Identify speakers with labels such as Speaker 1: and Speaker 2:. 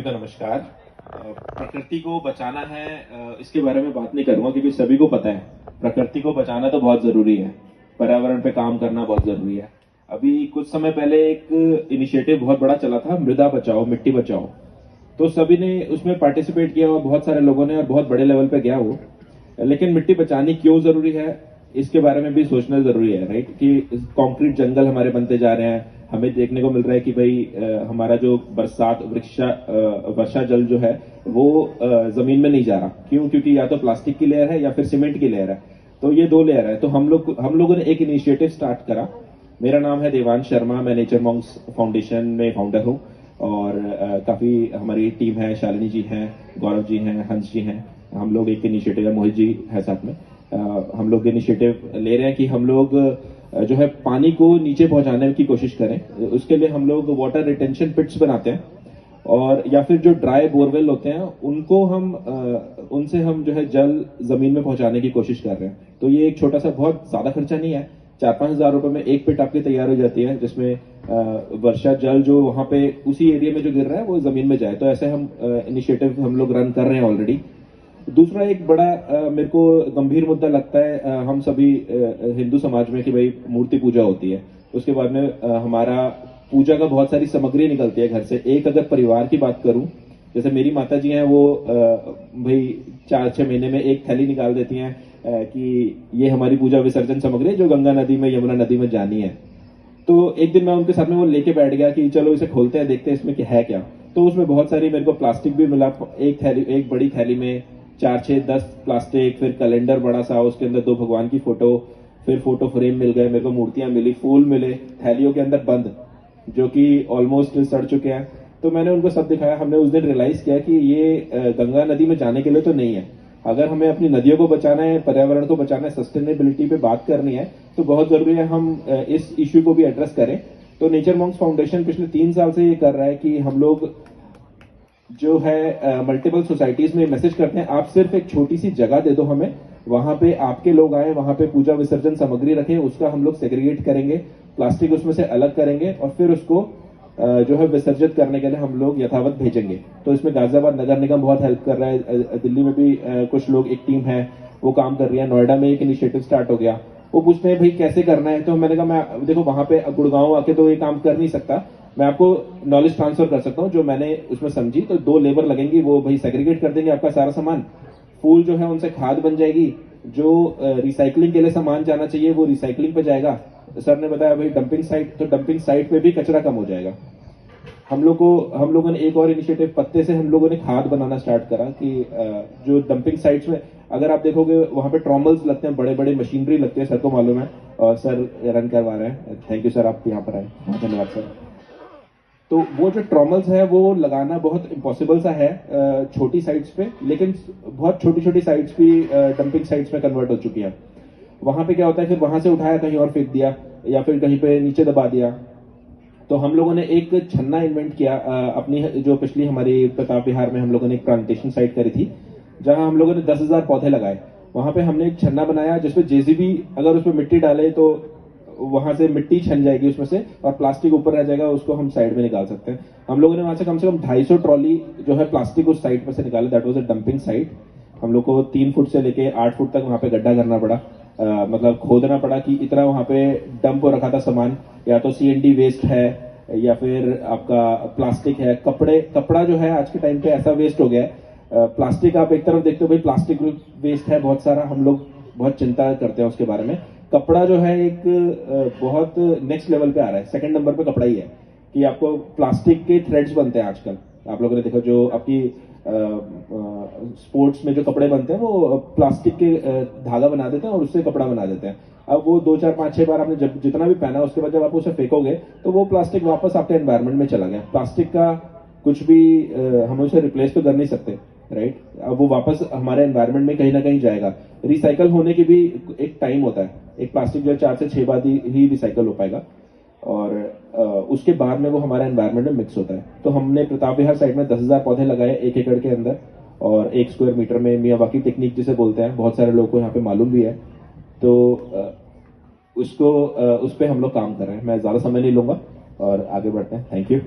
Speaker 1: का नमस्कार। प्रकृति को बचाना है, इसके बारे में बात नहीं करूंगा क्योंकि सभी को पता है प्रकृति को बचाना तो बहुत जरूरी है। पर्यावरण पे काम करना बहुत जरूरी है। अभी कुछ समय पहले एक इनिशिएटिव बहुत बड़ा चला था, मृदा बचाओ मिट्टी बचाओ। तो सभी ने उसमें पार्टिसिपेट किया और बहुत सारे लोगों ने, और बहुत बड़े लेवल पे गया वो। लेकिन मिट्टी बचानी क्यों जरूरी है इसके बारे में भी सोचना जरूरी है, राइट। कि कंक्रीट जंगल हमारे बनते जा रहे हैं, हमें देखने को मिल रहा है कि भाई हमारा जो बरसात वर्षा जल जो है वो जमीन में नहीं जा रहा। क्यों? क्योंकि या तो प्लास्टिक की लेयर है या फिर सीमेंट की लेयर है। तो ये दो लेयर है। तो हम लोगों ने एक इनिशिएटिव स्टार्ट करा। मेरा नाम है देवांश शर्मा, मैं नेचर मॉन्क्स फाउंडेशन में फाउंडर हूँ। और काफी हमारी टीम है, शालिनी जी हैं, गौरव जी हैं, हंस जी हैं। हम लोग एक इनिशिएटिव है, मोहित जी है साथ में। हम लोग इनिशिएटिव ले रहे हैं कि हम लोग जो है पानी को नीचे पहुंचाने की कोशिश करें। उसके लिए हम लोग वाटर रिटेंशन पिट्स बनाते हैं, और या फिर जो ड्राई बोरवेल होते हैं उनको हम उनसे हम जो है जल जमीन में पहुंचाने की कोशिश कर रहे हैं। तो ये एक छोटा सा, बहुत ज्यादा खर्चा नहीं है, 4-5 हजार रुपए में एक पिट आपकी तैयार हो जाती है, जिसमें वर्षा जल जो वहां पे उसी एरिया में जो गिर रहा है वो जमीन में जाए। तो ऐसे हम इनिशिएटिव हम लोग रन कर रहे हैं ऑलरेडी। दूसरा एक बड़ा मेरे को गंभीर मुद्दा लगता है हम सभी हिंदू समाज में, कि भाई मूर्ति पूजा होती है, उसके बाद में हमारा पूजा का बहुत सारी सामग्री निकलती है घर से। एक अगर परिवार की बात करूं, जैसे मेरी माता जी हैं, वो भाई 4-6 महीने में एक थैली निकाल देती हैं कि ये हमारी पूजा विसर्जन सामग्री है जो गंगा नदी में, यमुना नदी में जानी है। तो एक दिन मैं उनके साथ में वो लेके बैठ गया कि चलो इसे खोलते हैं, देखते हैं इसमें क्या है क्या। तो उसमें बहुत सारी मेरे को प्लास्टिक भी मिला। एक बड़ी थैली में 4-6-10 प्लास्टिक, फिर कैलेंडर बड़ा सा, उसके अंदर 2 भगवान की फोटो, फिर फोटो फ्रेम मिल गए मेरे को, मूर्तियां मिली, फूल मिले, थैलियों के अंदर बंद, जो कि ऑलमोस्ट सड़ चुके हैं। तो मैंने उनको सब दिखाया। हमने उस दिन रियलाइज किया कि ये गंगा नदी में जाने के लिए तो नहीं है। अगर हमें अपनी नदियों को बचाना है, पर्यावरण को बचाना है, सस्टेनेबिलिटी पे बात करनी है, तो बहुत जरूरी है हम इस इश्यू को भी एड्रेस करें। तो नेचर मॉन्क्स फाउंडेशन पिछले 3 साल से ये कर रहा है कि हम लोग जो है मल्टीपल सोसाइटीज में मैसेज करते हैं, आप सिर्फ एक छोटी सी जगह दे दो हमें, वहां पे आपके लोग आए, वहां पे पूजा विसर्जन सामग्री रखें, उसका हम लोग सेग्रीगेट करेंगे, प्लास्टिक उसमें से अलग करेंगे, और फिर उसको जो है विसर्जित करने के लिए हम लोग यथावत भेजेंगे। तो इसमें गाजियाबाद नगर निगम बहुत हेल्प कर रहा है, दिल्ली में भी कुछ लोग, एक टीम है वो काम कर रही है, नोएडा में एक इनिशिएटिव स्टार्ट हो गया। वो पूछते हैं भाई कैसे करना है, तो मैंने कहा मैं देखो वहां पे गुड़गांव आके तो ये काम कर नहीं सकता, मैं आपको नॉलेज ट्रांसफर कर सकता हूँ जो मैंने उसमें समझी। तो 2 लेबर लगेंगी, वो भाई सेग्रीगेट कर देंगे आपका सारा सामान। फूल जो है उनसे खाद बन जाएगी, जो रिसाइकलिंग के लिए सामान जाना चाहिए वो रिसाइकलिंग पे जाएगा। सर ने बताया भाई डंपिंग साइट, तो डंपिंग साइट पे भी कचरा कम हो जाएगा। हम लोगों ने एक और इनिशिएटिव, पत्ते से हम लोगों ने खाद बनाना स्टार्ट करा कि जो डंपिंग साइट्स में अगर आप देखोगे वहां पे ट्रॉमल्स लगते हैं, बड़े बड़े मशीनरी लगते हैं, सर को मालूम है, और सर रन करवा रहे हैं। थैंक यू सर, आप यहाँ पर आए, धन्यवाद सर। तो वो जो ट्रॉमल्स है वो लगाना बहुत इम्पॉसिबल सा है छोटी साइट्स पे, लेकिन बहुत छोटी छोटी साइट्स भी डंपिंग साइट्स में कन्वर्ट हो चुकी है। वहां पे क्या होता है, फिर वहां से उठाया कहीं और फेंक दिया, या फिर कहीं पे नीचे दबा दिया। तो हम लोगों ने एक छन्ना इन्वेंट किया, अपनी जो पिछली हमारी प्रताप विहार में हम लोगों ने एक प्लांटेशन साइट करी थी, जहां हम लोगों ने 10,000 पौधे लगाए। वहां पे हमने एक छन्ना बनाया जिसमें जेसीबी अगर उसमें मिट्टी डाले तो वहां से मिट्टी छन जाएगी उसमें से, और प्लास्टिक ऊपर रह जाएगा, उसको हम साइड में निकाल सकते हैं। हम लोगों ने वहां से कम 250 ट्रॉली जो है प्लास्टिक उस साइट पर से निकाले। That was a dumping site. हम लोग को 3 फुट से लेके 8 फुट तक वहां पे गड्ढा करना पड़ा, मतलब खोदना पड़ा कि इतना वहां पे डंप हो रखा था सामान, या तो सीएनडी वेस्ट है, या फिर आपका प्लास्टिक है, कपड़ा जो है आज के टाइम पे ऐसा वेस्ट हो गया है। प्लास्टिक आप एक तरफ देखते हो भाई, प्लास्टिक वेस्ट है बहुत सारा, हम लोग बहुत चिंता करते हैं उसके बारे में। कपड़ा जो है एक बहुत नेक्स्ट लेवल पे आ रहा है, 2nd नंबर पे कपड़ा ही है, कि आपको प्लास्टिक के थ्रेड्स बनते हैं आजकल। आप लोगों ने देखा जो आपकी स्पोर्ट्स में जो कपड़े बनते हैं वो प्लास्टिक के धागा बना देते हैं और उससे कपड़ा बना देते हैं। अब वो 2-4-5-6 बार आपने जब जितना भी पहना, उसके बाद जब आप उसे फेंकोगे तो वो प्लास्टिक वापस आपके एनवायरनमेंट में चला गया। प्लास्टिक का कुछ भी हम उसे रिप्लेस तो कर नहीं सकते, राइट। अब वो वापस हमारे एनवायरनमेंट में कहीं ना कहीं जाएगा। रिसाइकल होने की भी एक टाइम होता है, एक प्लास्टिक जो है 4 से 6 बार ही रिसाइकल हो पाएगा, और उसके बाद में वो हमारे एनवायरनमेंट में मिक्स होता है। तो हमने प्रताप विहार साइड में 10,000 पौधे लगाए 1 एकड़ के अंदर, और 1 स्क्वायर मीटर में मियावाकी टेक्निक जिसे बोलते हैं, बहुत सारे लोगों को यहाँ पे मालूम भी है। तो उस पर हम लोग काम कर रहे हैं। मैं ज्यादा समय नहीं लूंगा और आगे बढ़ते हैं। Thank you.